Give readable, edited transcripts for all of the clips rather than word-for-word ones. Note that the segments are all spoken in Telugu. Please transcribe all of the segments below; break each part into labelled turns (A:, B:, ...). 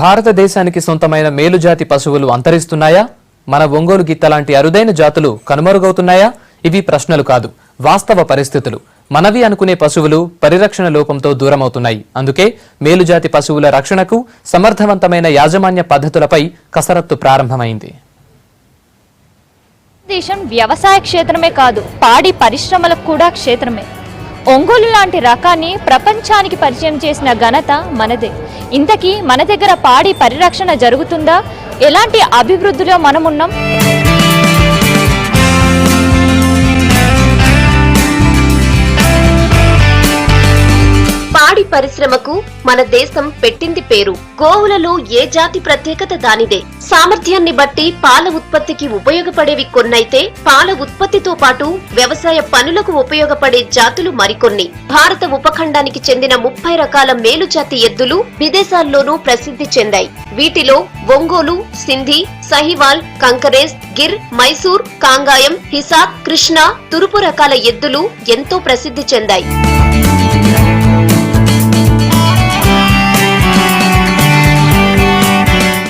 A: భారతదేశానికి సొంతమైన మేలుజాతి పశువులు అంతరిస్తున్నాయా? మన ఒంగోలు గిత్త లాంటి అరుదైన జాతులు కనుమరుగవుతున్నాయా? ఇవి ప్రశ్నలు కాదు, వాస్తవ పరిస్థితులు. మనవి అనుకునే పశువులు పరిరక్షణ లోపంతో దూరమవుతున్నాయి. అందుకే మేలుజాతి పశువుల రక్షణకు సమర్థవంతమైన యాజమాన్య పద్ధతులపై కసరత్తు ప్రారంభమైంది.
B: దేశం వ్యవసాయ క్షేత్రమే కాదు, పాడి పరిశ్రమలకు కూడా క్షేత్రమే. ఒంగోలు లాంటి రకాన్ని ప్రపంచానికి పరిచయం చేసిన ఘనత మనదే. ఇంతకీ మన దగ్గర పాడి పరిరక్షణ జరుగుతుందా? ఎలాంటి అభివృద్ధిలో మనమున్నాం?
C: పాడి పరిశ్రమకు మన దేశం పెట్టింది పేరు. గోవులలో ఏ జాతి ప్రత్యేకత దానిదే. సామర్థ్యాన్ని బట్టి పాల ఉత్పత్తికి ఉపయోగపడేవి కొన్నైతే పాల ఉత్పత్తితో పాటు వ్యవసాయ పనులకు ఉపయోగపడే జాతులు మరికొన్ని. భారత ఉపఖండానికి చెందిన 30 రకాల మేలుజాతి ఎద్దులు విదేశాల్లోనూ ప్రసిద్ధి చెందాయి. వీటిలో ఒంగోలు, సింధి, సహివాల్, కంకరేజ్, గిర్, మైసూర్, కాంగాయం, హిసార్, కృష్ణ, తురుపు రకాల ఎద్దులు ఎంతో ప్రసిద్ధి చెందాయి.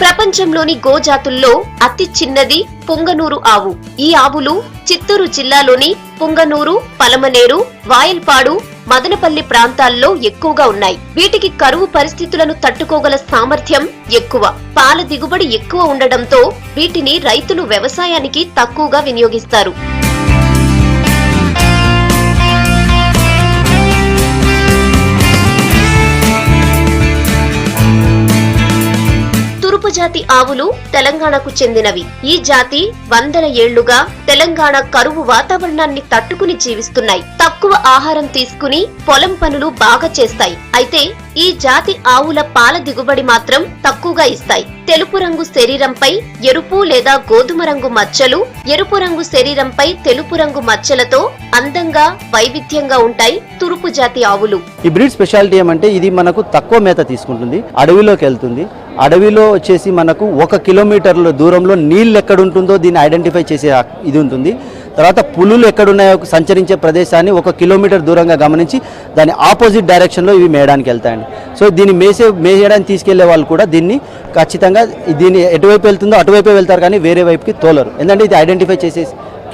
C: ప్రపంచంలోని గోజాతుల్లో అతి చిన్నది పుంగనూరు ఆవు. ఈ ఆవులు చిత్తూరు జిల్లాలోని పుంగనూరు, పలమనేరు, వాయల్పాడు, మదనపల్లి ప్రాంతాల్లో ఎక్కువగా ఉన్నాయి. వీటికి కరువు పరిస్థితులను తట్టుకోగల సామర్థ్యం ఎక్కువ. పాల దిగుబడి ఎక్కువ ఉండడంతో వీటిని రైతులు వ్యవసాయానికి తక్కువగా వినియోగిస్తారు. తురుపు జాతి ఆవులు తెలంగాణకు చెందినవి. ఈ జాతి వందల ఏళ్లుగా తెలంగాణ కరువు వాతావరణాన్ని తట్టుకుని జీవిస్తున్నాయి. తక్కువ ఆహారం తీసుకుని పొలం పనులు బాగా చేస్తాయి. అయితే ఈ జాతి ఆవుల పాల దిగుబడి మాత్రం తక్కువగా ఇస్తాయి. తెలుపు రంగు శరీరంపై ఎరుపు లేదా గోధుమ రంగు మచ్చలు, ఎరుపు రంగు శరీరంపై తెలుపు రంగు మచ్చలతో అందంగా వైవిధ్యంగా ఉంటాయి తురుపు జాతి ఆవులు.
D: ఈ బ్రీడ్ స్పెషాలిటీ ఏమంటే ఇది మనకు తక్కువ మేత తీసుకుంటుంది, అడవిలోకి వెళ్తుంది. అడవిలో వచ్చేసి మనకు 1 కిలోమీటర్ల దూరంలో నీళ్ళు ఎక్కడ ఉంటుందో దీన్ని ఐడెంటిఫై చేసే ఇది ఉంటుంది. తర్వాత పులులు ఎక్కడున్నాయో సంచరించే ప్రదేశాన్ని 1 కిలోమీటర్ దూరంగా గమనించి దాని ఆపోజిట్ డైరెక్షన్లో ఇవి మేయడానికి వెళ్తాయండి. సో దీన్ని మేయడానికి తీసుకెళ్లే వాళ్ళు కూడా దీన్ని ఖచ్చితంగా దీన్ని ఎటువైపు వెళ్తుందో అటువైపే వెళ్తారు, కానీ వేరే వైపుకి తోలరు. ఎందుకంటే ఇది ఐడెంటిఫై చేసే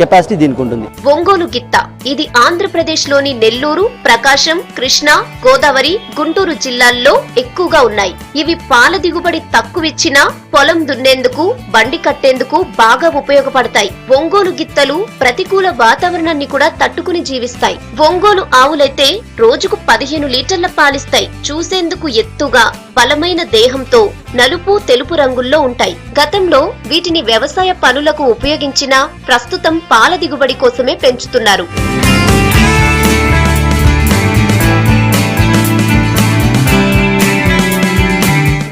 D: కెపాసిటీ దీనికి ఉంటుంది.
C: ఒంగోలు గిత్త ఇది ఆంధ్రప్రదేశ్ లోని నెల్లూరు, ప్రకాశం, కృష్ణా, గోదావరి, గుంటూరు జిల్లాల్లో ఎక్కువగా ఉన్నాయి. ఇవి పాల దిగుబడి తక్కువిచ్చినా పొలం దున్నేందుకు, బండి కట్టేందుకు బాగా ఉపయోగపడతాయి. ఒంగోలు గిత్తలు ప్రతికూల వాతావరణాన్ని కూడా తట్టుకుని జీవిస్తాయి. ఒంగోలు ఆవులైతే రోజుకు 15 లీటర్ల పాలిస్తాయి. చూసేందుకు ఎత్తుగా, బలమైన దేహంతో నలుపు, తెలుపు రంగుల్లో ఉంటాయి. గతంలో వీటిని వ్యవసాయ పనులకు ఉపయోగించినా ప్రస్తుతం పాల దిగుబడి కోసమే పెంచుతున్నారు.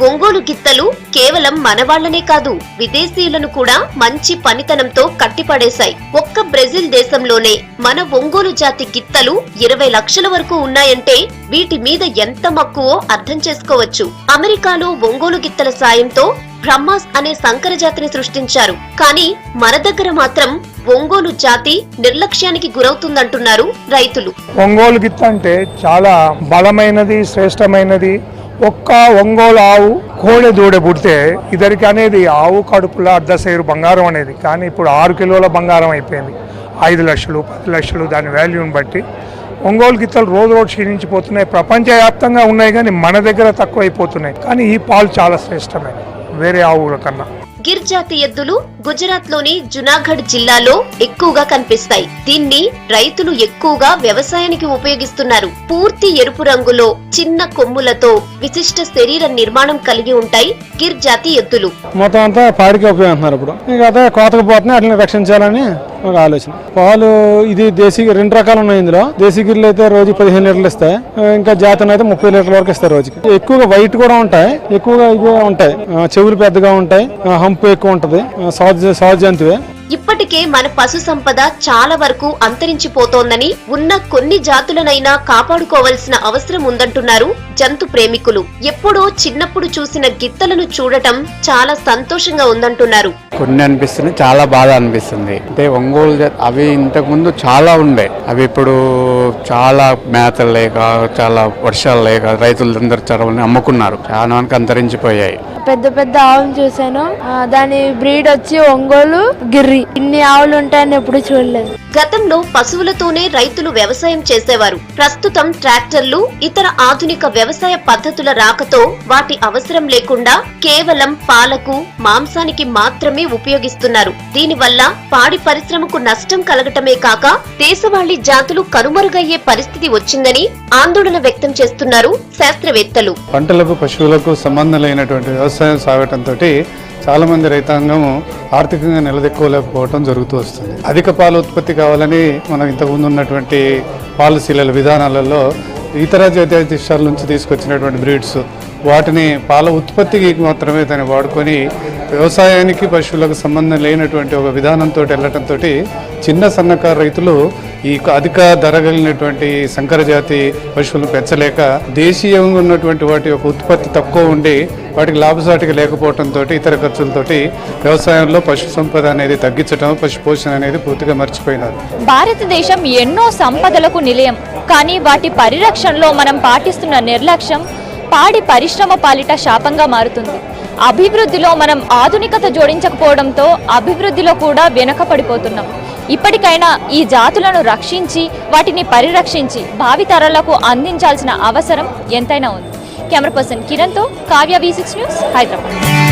C: ఒంగోలు గిత్తలు కేవలం మనవాళ్లనే కాదు, విదేశీయులను కూడా మంచి పనితనంతో కట్టిపడేశాయి. ఒక్క బ్రెజిల్ దేశంలోనే మన ఒంగోలు జాతి గిత్తలు 20 లక్షల వరకు ఉన్నాయంటే వీటి మీద ఎంత మక్కువో అర్థం చేసుకోవచ్చు. అమెరికాలో ఒంగోలు గిత్తల సాయంతో బ్రహ్మాస్ అనే సంకర జాతిని సృష్టించారు. కానీ మన దగ్గర మాత్రం ఒంగోలు జాతి నిర్లక్ష్యానికి గురవుతుందంటున్నారు రైతులు.
E: ఒంగోలు గిత్త అంటే చాలా బలమైనది, శ్రేష్టమైనది. ఒక్క ఒంగోలు ఆవు కోడె దూడె పుడితే ఇద్దరికి అనేది ఆవు కడుపులో అర్ధసేరు బంగారం అనేది. కానీ ఇప్పుడు 6 కిలోల బంగారం అయిపోయింది. 5 లక్షలు, 10 లక్షలు దాని వాల్యూని బట్టి ఒంగోలు గిత్తలు రోజు క్షీణించిపోతున్నాయి. ప్రపంచవ్యాప్తంగా ఉన్నాయి కానీ మన దగ్గర తక్కువ అయిపోతున్నాయి. కానీ ఈ పాలు చాలా శ్రేష్టమైనవి వేరే ఆవుల కన్నా.
C: గిర్ జాతి ఎద్దులు గుజరాత్ లోని జునాగఢ్ జిల్లాలో ఎక్కువగా కనిపిస్తాయి. దీన్ని రైతులు ఎక్కువగా వ్యవసాయానికి ఉపయోగిస్తున్నారు. పూర్తి ఎరుపు రంగులో చిన్న కొమ్ములతో విశిష్ట శరీర నిర్మాణం కలిగి ఉంటాయి గిర్ జాతి ఎద్దులు.
F: మొత్తం అంతా పాడికి ఉపయోగిస్తున్నారు. ఇప్పుడు ఇంకా కోతకు పోతున్నాయి, అట్లా రక్షించాలని ఒక ఆలోచన. పాలు ఇది దేశీ 2 రకాలు ఉన్నాయి. ఇందులో దేశీ గిర్లు అయితే రోజు 15 లీటర్లు ఇస్తాయి. ఇంకా జాతీయ అయితే 30 లీటర్ల వరకు ఇస్తాయి రోజుకి. ఎక్కువగా వైట్ కూడా ఉంటాయి, ఎక్కువగా ఇవే ఉంటాయి. చెవులు పెద్దగా ఉంటాయి, హంపు ఎక్కువ ఉంటది, సహజ జంతువే.
C: ఇప్పటికే మన పశు సంపద చాలా వరకు అంతరించిపోతోందని, ఉన్న కొన్ని జాతులనైనా కాపాడుకోవాల్సిన అవసరం ఉందంటున్నారు జంతు ప్రేమికులు. ఎప్పుడో చిన్నప్పుడు చూసిన గిత్తలను చూడటం చాలా సంతోషంగా ఉందంటున్నారు.
G: కొన్ని అనిపిస్తుంది, చాలా బాధ అనిపిస్తుంది. అంటే ఒంగోలు అవి ఇంతకుముందు చాలా ఉండే, అవి ఇప్పుడు చాలా మేతలు లేక, చాలా వర్షాలు లేక రైతులందరూ చరవని అమ్ముకున్నారు, చాలా వరకు అంతరించిపోయాయి.
H: పెద్ద పెద్ద ఆవులు చూశాను, దాని బ్రీడ్ వచ్చి ఒంగోలు గిర్రి. ఇన్ని ఆవులు ఉంటాయని ఎప్పుడు చూడలేదు.
C: గతంలో పశువులతోనే రైతులు వ్యవసాయం చేసేవారు. ప్రస్తుతం ట్రాక్టర్లు, ఇతర ఆధునిక వ్యవసాయ పద్ధతుల రాకతో వాటి అవసరం లేకుండా కేవలం పాలకు, మాంసానికి మాత్రమే ఉపయోగిస్తున్నారు. దీనివల్ల పాడి పరిశ్రమకు నష్టం కలగటమే కాక దేశవాళీ జాతులు కనుమరుగయ్యే పరిస్థితి వచ్చిందని ఆందోళన వ్యక్తం చేస్తున్నారు శాస్త్రవేత్తలు.
I: పంటలకు, పశువులకు సంబంధం లేనటువంటి వ్యవసాయం సాగటంతో చాలా మంది రైతాంగం ఆర్థికంగా నిలదొక్కుకోలేకపోవడం జరుగుతూ వస్తుంది. అధిక పాల ఉత్పత్తి కావాలని మనం ఇంతకుముందు ఉన్నటువంటి పాలసీల విధానాలలో ఇతర జాతీయ దేశాల నుంచి తీసుకొచ్చినటువంటి బ్రీడ్స్, వాటిని పాల ఉత్పత్తికి మాత్రమే దాన్ని వాడుకొని వ్యవసాయానికి, పశువులకు సంబంధం లేనటువంటి ఒక విధానంతో వెళ్ళటంతో చిన్న సన్నకారు రైతులు ఈ అధిక ధర కలిగినటువంటి సంకర జాతి పశువులను పెంచలేక, దేశీయంగా ఉన్నటువంటి వాటి యొక్క ఉత్పత్తి తక్కువ ఉండి వాటికి లాభసాటిగా లేకపోవడంతో ఇతర ఖర్చులతోటి వ్యవసాయంలో పశు సంపద అనేది తగ్గించడం, పశు పోషణ అనేది పూర్తిగా మర్చిపోయినారు.
B: భారతదేశం ఎన్నో సంపదలకు నిలయం, కానీ వాటి పరిరక్షణలో మనం పాటిస్తున్న నిర్లక్ష్యం పాడి పరిశ్రమ పాలిట శాపంగా మారుతుంది. అభివృద్ధిలో మనం ఆధునికత జోడించకపోవడంతో అభివృద్ధిలో కూడా వెనుకపడిపోతున్నాం. ఇప్పటికైనా ఈ జాతులను రక్షించి వాటిని పరిరక్షించి భావితరాలకు అందించాల్సిన అవసరం ఎంతైనా ఉంది. కెమెరా పర్సన్ కిరణ్తో కావ్య, V6 న్యూస్, హైదరాబాద్.